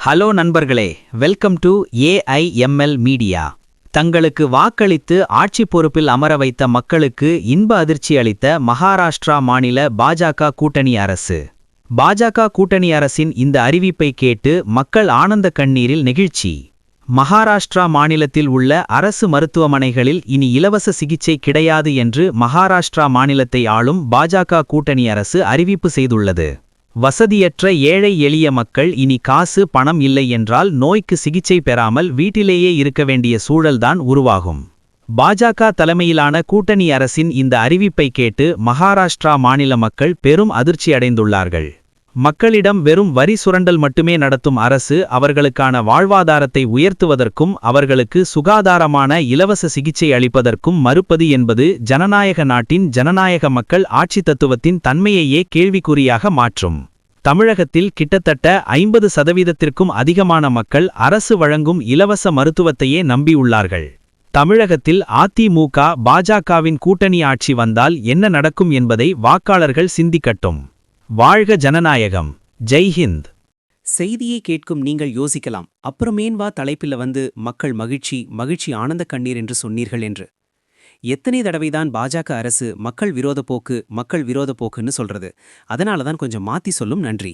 Hello நண்பர்களே, welcome to AIML media. தங்களுக்கு வாக்களித்து ஆட்சி பொறுப்பில் அமர வைத்த மக்களுக்கு இன்ப அதிர்ச்சி அளித்த மகாராஷ்டிரா மாநில பாஜக கூட்டணி அரசு. பாஜக கூட்டணி அரசின் இந்த அறிவிப்பை கேட்டு மக்கள் ஆனந்த கண்ணீரில் நெகிழ்ச்சி. மகாராஷ்டிரா மாநிலத்தில் உள்ள அரசு மருத்துவமனைகளில் இனி இலவச சிகிச்சை கிடையாது என்று மகாராஷ்டிரா மாநிலத்தை ஆளும் பாஜக கூட்டணி அரசு அறிவிப்பு செய்துள்ளது. வசதியற்ற ஏழை எளிய மக்கள் இனி காசு பணம் இல்லை என்றால் நோய்க்கு சிகிச்சை பெறாமல் வீட்டிலேயே இருக்க வேண்டிய சூழல்தான் உருவாகும். பாஜக தலைமையிலான கூட்டணி அரசின் இந்த அறிவிப்பை கேட்டு மகாராஷ்டிரா மாநில மக்கள் பெரும் அதிர்ச்சி அடைந்துள்ளார்கள். மக்களிடம் வெறும் வரி சுரண்டல் மட்டுமே நடத்தும் அரசு அவர்களுக்கான வாழ்வாதாரத்தை உயர்த்துவதற்கும் அவர்களுக்கு சுகாதாரமான இலவச சிகிச்சை அளிப்பதற்கும் மறுப்பது என்பது ஜனநாயக நாட்டின் ஜனநாயக மக்கள் ஆட்சி தத்துவத்தின் தன்மையையே கேள்விக்குறியாக மாற்றும். தமிழகத்தில் கிட்டத்தட்ட 50% அதிகமான மக்கள் அரசு வழங்கும் இலவச மருத்துவத்தையே நம்பியுள்ளார்கள். தமிழகத்தில் அதிமுக பாஜகவின் கூட்டணி ஆட்சி வந்தால் என்ன நடக்கும் என்பதை வாக்காளர்கள் சிந்திக்கட்டும். வாழ்க ஜனநாயகம். ஜெய்ஹிந்த். செய்தியை கேட்கும் நீங்கள் யோசிக்கலாம், அப்புறமேன்வா தலைப்பில் வந்து மக்கள் மகிழ்ச்சி ஆனந்த கண்ணீர் என்று சொன்னீர்கள் என்று. எத்தனை தடவைதான் பாஜக அரசு மக்கள் விரோத போக்குன்னு சொல்றது. அதனாலதான் கொஞ்சம் மாத்தி சொல்லும். நன்றி.